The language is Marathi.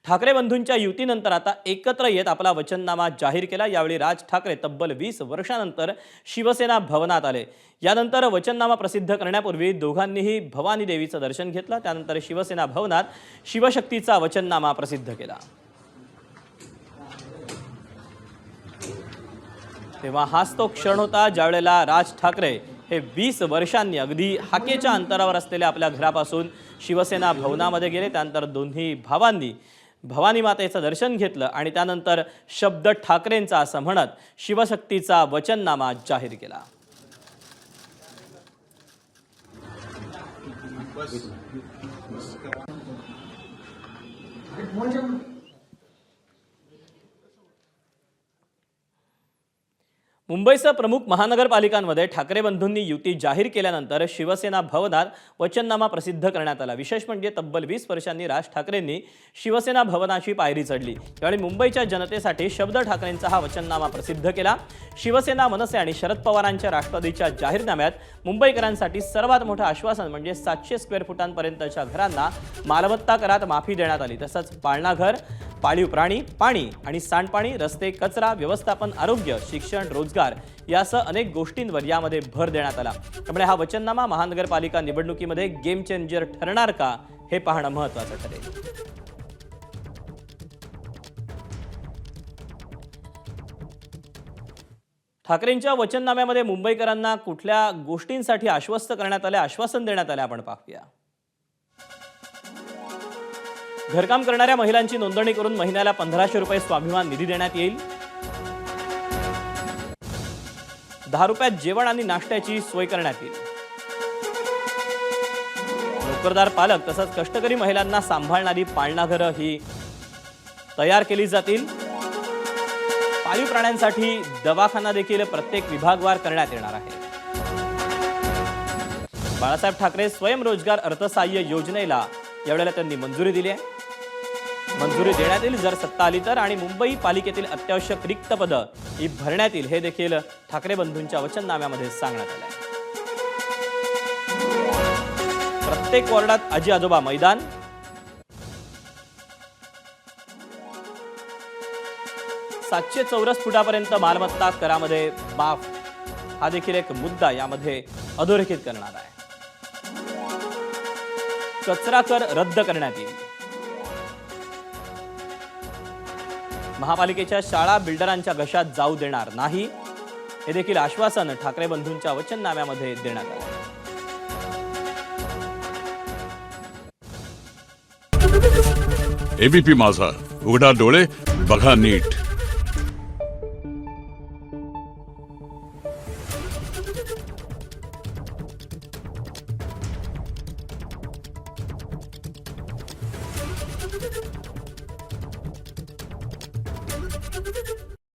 ठाकरे बंधूंच्या युतीनंतर आता एकत्र येत आपला वचननामा जाहीर केला। यावेळी राज ठाकरे तब्बल 20 वर्षांनंतर शिवसेना भवनात आले। यानंतर वचननामा प्रसिद्ध करण्यापूर्वी दोघांनीही भवानी देवीचं दर्शन घेतलं। त्यानंतर शिवसेना भवनात शिवशक्तीचा वचननामा प्रसिद्ध केला। तेव्हा हाच तो क्षण होता ज्यावेळेला राज ठाकरे हे 20 वर्षांनी अगदी हाकेच्या अंतरावर असलेल्या आपल्या घरापासून शिवसेना भवनामध्ये गेले। त्यानंतर दोन्ही भावांनी भवानी मातेचं दर्शन घेतलं आणि त्यानंतर शब्द ठाकरेंचा असं म्हणत शिवशक्तीचा वचननामा जाहीर केला। मुंबईसह प्रमुख महानगरपालिकांमध्ये ठाकरे बंधूंनी युती जाहीर केल्यानंतर शिवसेना भवनात वचननामा प्रसिद्ध करण्यात आला। विशेष म्हणजे तब्बल 20 वर्षांनी राज ठाकरेंनी शिवसेना भवनाची पायरी चढली। यावेळी मुंबईच्या जनतेसाठी शब्द ठाकरेंचा हा वचननामा प्रसिद्ध केला। शिवसेना, मनसे आणि शरद पवारांच्या राष्ट्रवादीच्या जाहीरनाम्यात मुंबईकरांसाठी सर्वात मोठं आश्वासन म्हणजे 700 स्क्वेअर फुटांपर्यंतच्या घरांना मालमत्ता करात माफी देण्यात आली। तसंच पाळणा घर, पाळीव प्राणी, पाणी आणि सांडपाणी, रस्ते, कचरा व्यवस्थापन, आरोग्य, शिक्षण, रोजगार यासह अनेक गोष्टींवर यामध्ये भर देण्यात आला। त्यामुळे हा वचननामा महानगरपालिका निवडणुकीमध्ये गेम चेंजर ठरणार का हे पाहणं महत्त्वाचं ठरेल। ठाकरेंच्या वचननाम्यामध्ये मुंबईकरांना कुठल्या गोष्टींसाठी आश्वस्त करण्यात आले, आश्वासन देण्यात आले आपण पाहूया। घरकाम करणाऱ्या महिलांची नोंदणी करून महिन्याला 1500 रुपये स्वाभिमान निधी देण्यात येईल। 10 रुपयात जेवण आणि नाश्त्याची सोय करण्यात येईल। नोकरदार पालक तसंच कष्टकरी महिलांना सांभाळणारी पाळणा घरं ही तयार केली जातील। पाळीव प्राण्यांसाठी दवाखाना देखील प्रत्येक विभागवार करण्यात येणार आहे। बाळासाहेब ठाकरे स्वयंरोजगार अर्थसहाय्य योजनेला यावेळेला त्यांनी मंजुरी दिली आहे। मंजुरी देण्यात येईल जर सत्ता आली तर, आणि मुंबई पालिकेतील अत्यावश्यक रिक्त पदं ही भरण्यात येईल हे देखील ठाकरे बंधूंच्या वचननाम्यामध्ये सांगण्यात आलं आहे। प्रत्येक वॉर्डात आजी आजोबा मैदान, सातशे चौरस फुटापर्यंत मालमत्ता करामध्ये माफ हा देखील एक मुद्दा यामध्ये अधोरेखित करणार आहे। कचरा कर रद्द करण्यात येईल। महापालिकेच्या शाळा बिल्डरांच्या घशात जाऊ देणार नाही हे देखील आश्वासन ठाकरे बंधूंच्या वचननाम्यामध्ये देण्यात आलं। एबीपी माझा, उघडा डोळे बघा नीट।